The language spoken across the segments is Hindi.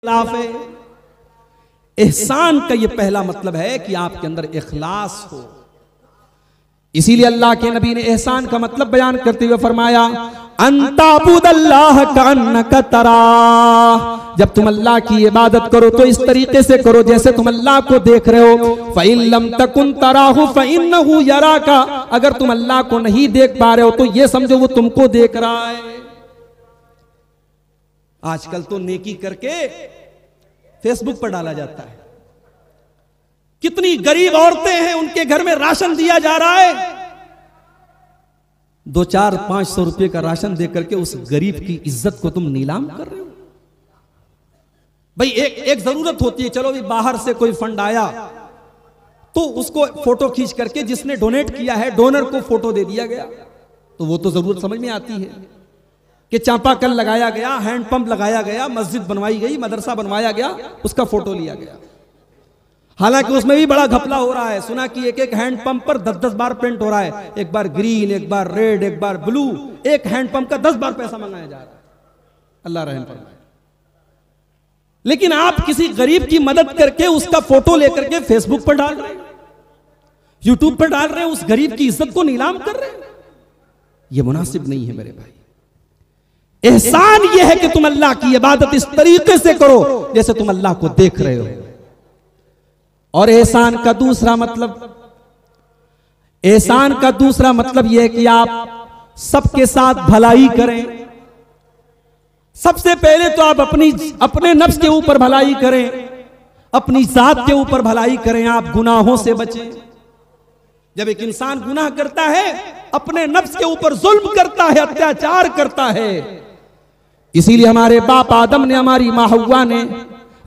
खिलाफ है। एहसान का ये पहला मतलब है कि आपके अंदर इखलास हो। इसीलिए अल्लाह के नबी ने एहसान का मतलब बयान करते हुए फरमाया, अंताबुदल्लाह कअन्नका तराह, जब तुम अल्लाह की इबादत करो तो इस तरीके से करो जैसे तुम अल्लाह को देख रहे हो। फ़इन लम तकुन तराहु फ़इन्नहु यराका, अगर तुम अल्लाह को नहीं देख पा रहे हो तो ये समझो वो तुमको देख रहा है। आजकल तो नेकी करके फेसबुक पर डाला जाता है। कितनी गरीब औरतें हैं, उनके घर में राशन दिया जा रहा है, 200-500 रुपए का राशन देकर के उस गरीब की इज्जत को तुम नीलाम कर रहे हो। भाई एक जरूरत होती है, चलो भी बाहर से कोई फंड आया तो उसको फोटो खींच करके जिसने डोनेट किया है डोनर को फोटो दे दिया गया, तो वो तो जरूरत समझ में आती है कि चापाकल लगाया गया, हैंडपंप लगाया गया, मस्जिद बनवाई गई, मदरसा बनवाया गया, उसका फोटो लिया गया। हालांकि उसमें भी बड़ा घपला हो रहा है। सुना कि एक हैंडपंप पर 10-10 बार पेंट हो रहा है, एक बार ग्रीन, एक बार रेड, एक बार ब्लू, एक हैंडपंप का 10 बार पैसा मंगाया जा रहा है। अल्लाह रहम फरमाए। लेकिन आप किसी गरीब की मदद करके उसका फोटो लेकर के फेसबुक पर डाल रहे हैं, यूट्यूब पर डाल रहे हैं, उस गरीब की इज्जत को नीलाम कर रहे हैं। यह मुनासिब नहीं है मेरे भाई। एहसान यह है कि तुम अल्लाह की इबादत इस तरीके से करो जैसे तुम अल्लाह को देख रहे हो। और एहसान का दूसरा मतलब यह है कि आप सबके साथ भलाई करें। सबसे पहले तो आप अपने नफ्स के ऊपर भलाई करें, अपनी जात के ऊपर भलाई करें, आप गुनाहों से बचें। जब एक इंसान गुनाह करता है, अपने नफ्स के ऊपर जुल्म करता है, अत्याचार करता है। इसीलिए हमारे बाप आदम ने, हमारी माँ हव्वा ने,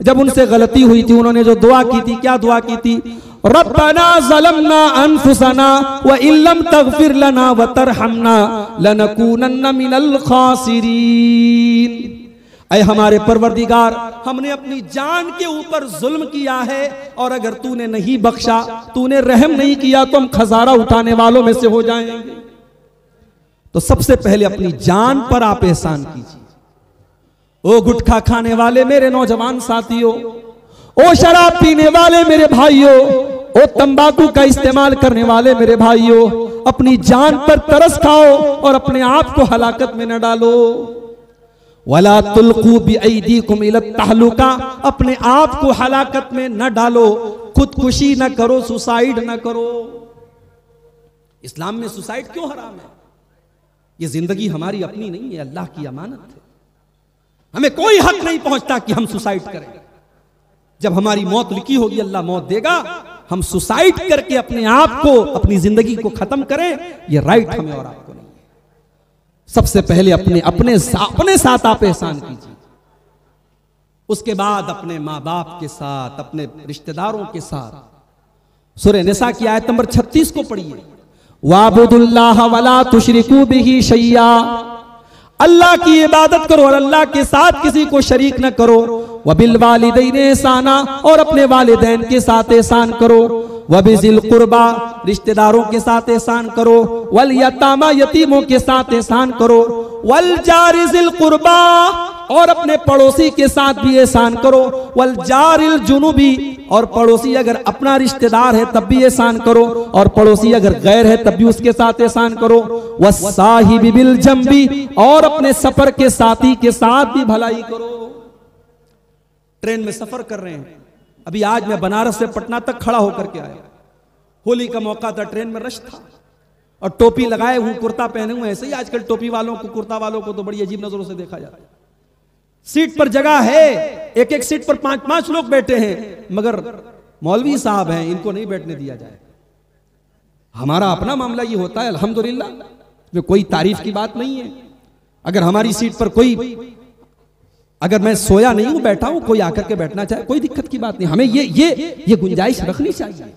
जब उनसे गलती हुई थी, उन्होंने जो दुआ की थी, क्या दुआ की थी? रब्बना ज़लमना अनफुसना व इल्लम तग़फिर लना व तरहमना लनकूनन्ना मिनल खासिरीन। ऐ हमारे परवरदिगार, हमने अपनी जान के ऊपर जुल्म किया है और अगर तूने नहीं बख्शा, तूने रहम नहीं किया तो हम खजारा उठाने वालों में से हो जाएंगे। तो सबसे पहले अपनी जान पर आप एहसान कीजिए। ओ गुटखा खाने वाले मेरे नौजवान साथियों, ओ शराब पीने वाले मेरे भाइयों, ओ तंबाकू का इस्तेमाल करने वाले मेरे भाइयों, अपनी जान पर तरस खाओ और अपने आप को हलाकत में न डालो। वला तुल्कू बिअयदीकुम इला तहलुका, अपने आप को हलाकत में न डालो, खुदकुशी न करो, सुसाइड न करो। इस्लाम में सुसाइड क्यों हराम है? ये जिंदगी हमारी अपनी नहीं है, अल्लाह की अमानत है। हमें कोई हक नहीं पहुंचता कि हम सुसाइड करें। जब हमारी मौत लिखी होगी, अल्लाह मौत देगा, हम सुसाइड करके अपने आप को, अपनी जिंदगी को खत्म करें, ये राइट हमें और आपको नहीं है। सबसे पहले अपने साथ आप एहसान कीजिए, उसके बाद अपने माँ बाप के साथ, अपने रिश्तेदारों के साथ। सूरह निसा की आयत नंबर 36 को पढ़िए। वाबुदुल्लाह वला तुशरिकू बिही शैया, अल्लाह की इबादत करो और अल्लाह के साथ किसी को शरीक न करो। वबिल वालिदैन एहसाना, और अपने वालिदैन के साथ एहसान करो। वबिजिल कुर्बा, रिश्तेदारों के साथ एहसान करो। वल यतामा, यतीमों के साथ एहसान करो। वल जारिजिल कुर्बा, और अपने पड़ोसी के साथ भी एहसान करो। वल जारिल जुनुबी, और पड़ोसी अगर अपना रिश्तेदार है तब भी एहसान करो, और पड़ोसी अगर गैर है तब भी उसके साथ एहसान करो। वस्साहिबि बिल जंबी, और अपने सफर के साथी के साथ भी भलाई करो। ट्रेन में सफर कर रहे हैं, अभी आज मैं बनारस से पटना तक खड़ा होकर के आया। होली का मौका था, ट्रेन में रश था, और टोपी लगाए हूं, कुर्ता पहने हुए। ऐसे ही आजकल टोपी वालों को, कुर्ता वालों को तो बड़ी अजीब नजरों से देखा जाता है। सीट पर जगह है, एक सीट पर 5-5 लोग बैठे हैं, मगर मौलवी साहब हैं, इनको नहीं बैठने दिया जाए। हमारा अपना मामला ये होता है, अल्हम्दुलिल्लाह, जो कोई तारीफ की बात नहीं है। अगर हमारी सीट पर अगर मैं सोया नहीं हूं, बैठा हूं, कोई आकर के बैठना चाहे, कोई दिक्कत की बात नहीं। हमें ये गुंजाइश रखनी चाहिए।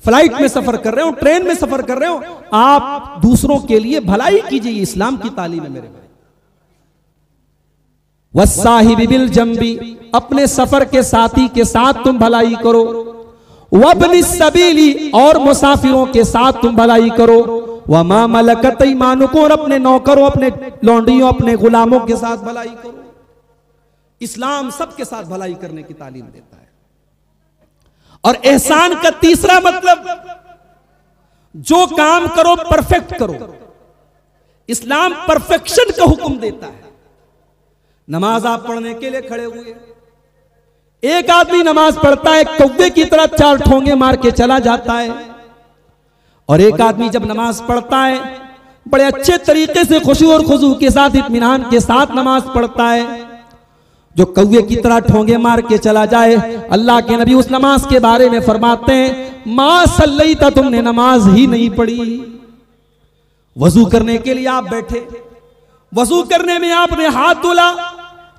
फ्लाइट में सफर कर रहे हो, ट्रेन में सफर कर रहे हो, आप दूसरों के लिए भलाई कीजिए, इस्लाम की तालीम है मेरे भाई। वस्साहिबि बिल जंबी, अपने सफर के साथी के साथ तुम भलाई करो। वब्निस सबीली, और मुसाफिरों के साथ तुम भलाई करो। वमा मलकत ईमानुकुम, और अपने नौकरों, अपने लौंडियों, अपने गुलामों के साथ भलाई करो। इस्लाम सबके साथ भलाई करने की तालीम देता है। और एहसान का तीसरा मतलब, जो काम करो परफेक्ट करो। इस्लाम परफेक्शन का हुक्म देता है। नमाज आप पढ़ने के लिए खड़े हुए, एक आदमी नमाज पढ़ता है, कौवे की तरह 4 ठोंगे मार के चला जाता है, और एक आदमी जब नमाज पढ़ता है बड़े अच्छे तरीके से खुशी और खुशू के साथ, इत्मीनान के साथ नमाज पढ़ता है। जो कौवे की तरह ठोंगे मार के चला जाए, अल्लाह के नबी उस नमाज के बारे में फरमाते हैं, मा सल्लैता, तुमने नमाज ही नहीं पढ़ी। वजू करने के लिए आप बैठे, वजू करने में आपने हाथ धुला,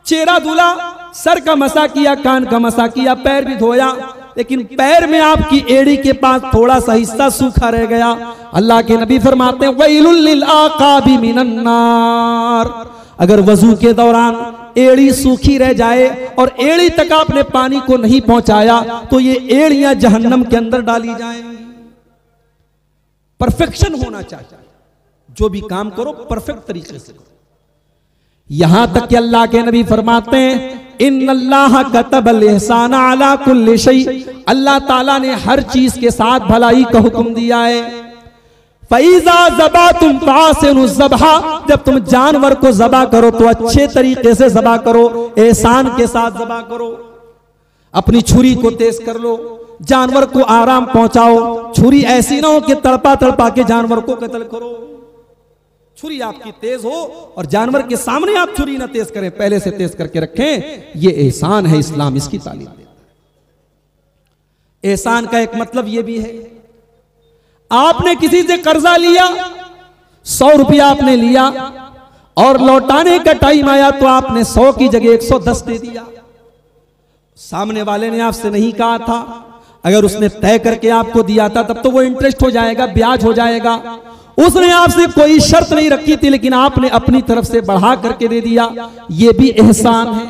चेहरा धुला, सर का मसा किया, कान का मसा किया, पैर भी धोया, लेकिन पैर में आपकी एड़ी के पास थोड़ा सा हिस्सा सूखा रह गया। अल्लाह के नबी फरमाते हैं, वैलुल लिल आकाबि मिनन नार। अगर वजू के दौरान एड़ी सूखी रह जाए और एड़ी तक आपने पानी को नहीं पहुंचाया तो ये एड़ियां जहन्नम के अंदर डाली जाएंगी। परफेक्शन होना चाहिए, जो भी काम करो परफेक्ट तरीके से करो। यहां तक कि अल्लाह के नबी फरमाते हैं, इन्नल्लाह कतबल इहसान अला कुल्ली शै। अल्लाह ताला ने हर चीज के साथ भलाई का हुक्म दिया है। फैजा ज़बा तुम फासिनु ज़बहा, जब तुम जानवर को ज़बा करो तो अच्छे तरीके से ज़बा करो, एहसान के साथ ज़बा करो। अपनी छुरी को तेज कर लो, जानवर को आराम पहुंचाओ। छुरी ऐसी ना हो कि तड़पा तड़पा के जानवर को कत्ल करो। छुरी आपकी तेज हो और जानवर के सामने आप छुरी ना तेज करें, पहले से तेज करके रखें। ये एहसान है, इस्लाम इसकी तालीम देता है। एहसान का एक मतलब यह भी है, आपने किसी से कर्जा लिया, 100 रुपया आपने लिया और लौटाने का टाइम आया तो आपने 100 की जगह 110 दे दिया। सामने वाले ने आपसे नहीं कहा था, अगर उसने तय करके आपको दिया था तब तो वो इंटरेस्ट हो जाएगा, ब्याज हो जाएगा। उसने आपसे कोई शर्त नहीं रखी थी, लेकिन आपने अपनी तरफ से बढ़ा करके दे दिया, ये भी एहसान है।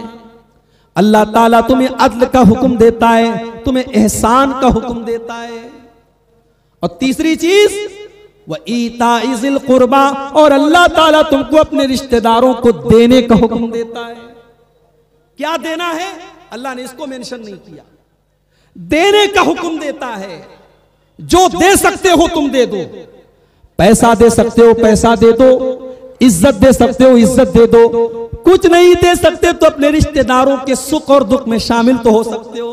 अल्लाह ताला तुम्हें अदल का हुक्म देता है, तुम्हें एहसान का हुक्म देता है। और तीसरी चीज वह ईताइज़िल कुर्बा, और अल्लाह ताला तुमको अपने रिश्तेदारों को देने का हुक्म देता है। क्या देना है, अल्लाह ने इसको मेंशन नहीं किया। देने का हुक्म देता है। जो दे सकते हो तुम दे दो, पैसा दे सकते हो पैसा दे दो, इज्जत दे सकते हो इज्जत दे दो। कुछ नहीं दे सकते तो अपने रिश्तेदारों के सुख और दुख में शामिल तो हो सकते हो।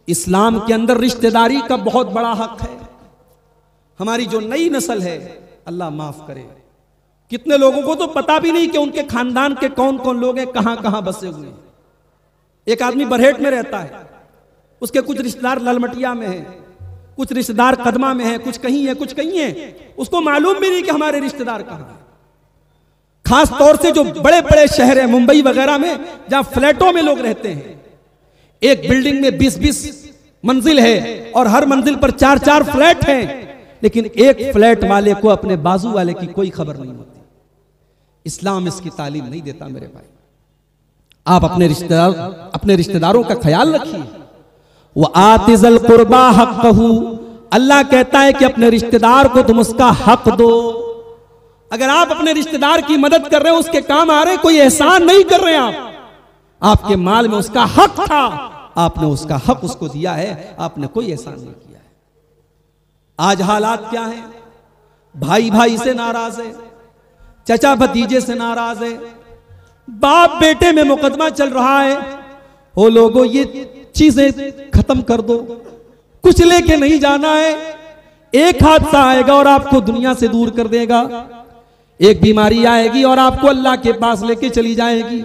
इस्लाम के अंदर रिश्तेदारी का बहुत बड़ा हक है। हमारी जो नई नस्ल है, अल्लाह माफ करे, कितने लोगों को तो पता भी नहीं कि उनके खानदान के कौन कौन लोग हैं, कहां कहां बसे हुए हैं। एक आदमी बरहेट में रहता है, उसके कुछ रिश्तेदार ललमटिया में हैं, कुछ रिश्तेदार कदमा में हैं, कुछ कहीं है कुछ कहीं है, उसको मालूम भी नहीं कि हमारे रिश्तेदार कहां हैं। खास तौर से जो बड़े बड़े शहर हैं, मुंबई वगैरह में, जहां फ्लैटों में लोग रहते हैं, एक बिल्डिंग में 20-20 मंजिल है और हर मंजिल पर 4-4 फ्लैट हैं, लेकिन एक फ्लैट वाले को अपने बाजू वाले की कोई खबर नहीं होती। इस्लाम इसकी तालीम नहीं देता मेरे भाई। आप अपने रिश्तेदारों का ख्याल रखिए। वो आतिज़ल कुर्बा हक़्क़हू, अल्लाह कहता है कि अपने रिश्तेदार को तुम उसका हक दो। अगर आप अपने रिश्तेदार की मदद कर रहे हो, उसके काम आ रहे, कोई एहसान नहीं कर रहे आप, आपके माल में उसका हक था, आपने उसका हक उसको दिया है, आपने कोई एहसान नहीं किया है। आज हालात क्या है, भाई भाई से नाराज है, चचा भतीजे से नाराज है, बाप बेटे में मुकदमा चल रहा है। हो लोगों, ये चीजें खत्म कर दो, कुछ लेके नहीं जाना है। एक हादसा आएगा और आपको दुनिया से दूर कर देगा, एक बीमारी आएगी और आपको अल्लाह के पास लेके चली जाएगी।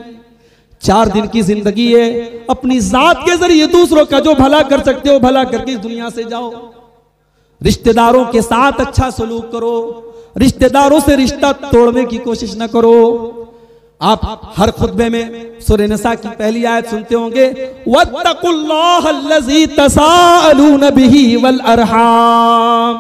4 दिन की जिंदगी है, अपनी जात के जरिए दूसरों का जो भला कर सकते हो भला करके इस दुनिया से जाओ। रिश्तेदारों के साथ अच्छा सलूक करो, रिश्तेदारों से रिश्ता तोड़ने की कोशिश न करो। आप हर खुतबे में सूरह निसा की पहली आयत सुनते होंगे, वत्तकुल्लाहल्लज़ी तसाअलून बिही वल अरहाम।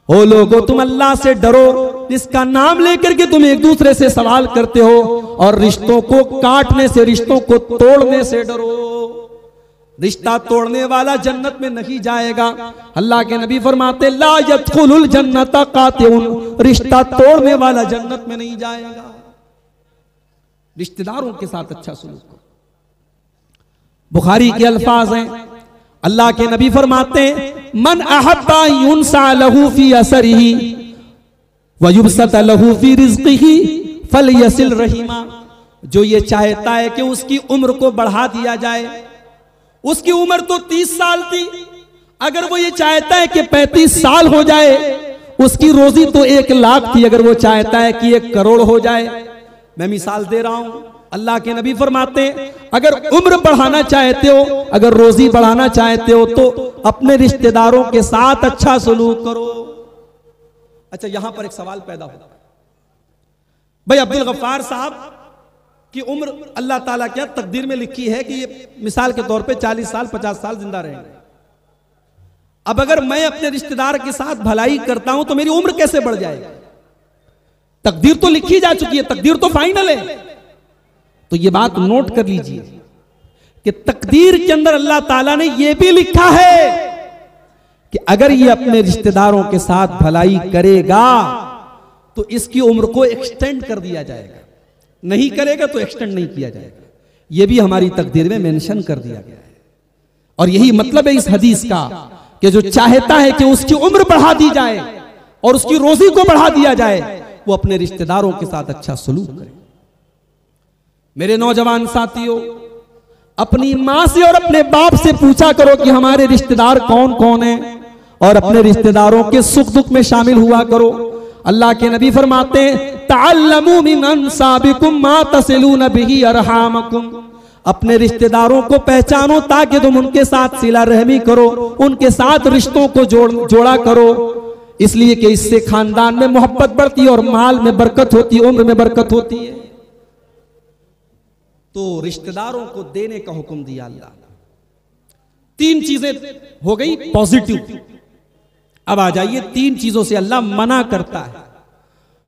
हो लोगो, तुम अल्लाह से डरो जिसका नाम लेकर के तुम एक दूसरे से सवाल करते हो, और रिश्तों को काटने से, रिश्तों को तोड़ने से डरो। रिश्ता तोड़ने वाला जन्नत में नहीं जाएगा। अल्लाह के नबी फरमाते, ला यदखुलुल जन्नता कातिउन, रिश्ता तोड़ने वाला जन्नत में नहीं जाएगा। रिश्तेदारों के साथ अच्छा सलूक करो। बुखारी के अल्फाज हैं, अल्लाह के नबी फरमाते हैं, मन अहब्बा युनसा लहू फी असरिही व युबसत लहू फी रिज़्क़िही फलयसिल रहीमा। जो ये चाहता है कि उसकी उम्र को बढ़ा दिया जाए, उसकी उम्र तो 30 साल थी, अगर वो ये चाहता है कि 35 साल हो जाए, उसकी रोजी तो 1 लाख थी, अगर वो चाहता है कि 1 करोड़ हो जाए। मैं मिसाल दे रहा हूं, अल्लाह के नबी फरमाते हैं, अगर उम्र बढ़ाना चाहते हो, अगर रोजी बढ़ाना चाहते हो, तो अपने रिश्तेदारों के साथ अच्छा सलूक करो। अच्छा, यहां पर एक सवाल पैदा होता है, भाई अब्दुल गफ्फार साहब की उम्र अल्लाह ताला क्या तकदीर में लिखी है कि ये मिसाल के तौर पे 40 साल 50 साल जिंदा रहेंगे। अब अगर मैं अपने रिश्तेदार के साथ भलाई करता हूं तो मेरी उम्र कैसे बढ़ जाएगी? तकदीर तो लिखी जा चुकी है, तकदीर तो फाइनल है। तो ये बात नोट कर लीजिए कि तकदीर के अंदर अल्लाह ताला ने यह भी लिखा है कि अगर ये अपने रिश्तेदारों के साथ भलाई करेगा तो इसकी उम्र को एक्सटेंड कर दिया जाएगा, नहीं करेगा तो एक्सटेंड नहीं किया जाएगा। यह भी हमारी तकदीर में मेंशन कर दिया गया है। और यही मतलब है इस हदीस का कि जो चाहता है कि उसकी उम्र बढ़ा दी जाए और उसकी रोजी को बढ़ा दिया जाए, वो अपने रिश्तेदारों के साथ अच्छा सलूक करे। मेरे नौजवान साथियों, अपनी मां से और अपने बाप से पूछा करो कि हमारे रिश्तेदार कौन कौन हैं, और अपने रिश्तेदारों के सुख दुख में शामिल हुआ करो। अल्लाह के नबी फरमाते हैं, तअल्लमू मिन अंसाबिकुम मा तसिलून बिही अरहामकुम। अपने रिश्तेदारों को पहचानो ताकि तुम उनके साथ सिला रहमी करो, उनके साथ रिश्तों को जोड़ा करो, इसलिए कि इससे खानदान में मोहब्बत बढ़ती है और माल में बरकत होती है, उम्र में बरकत होती है। तो रिश्तेदारों को देने का हुक्म दिया अल्लाह। 3 चीजें हो गई पॉजिटिव। अब आ जाइए 3 चीजों से अल्लाह मना करता है।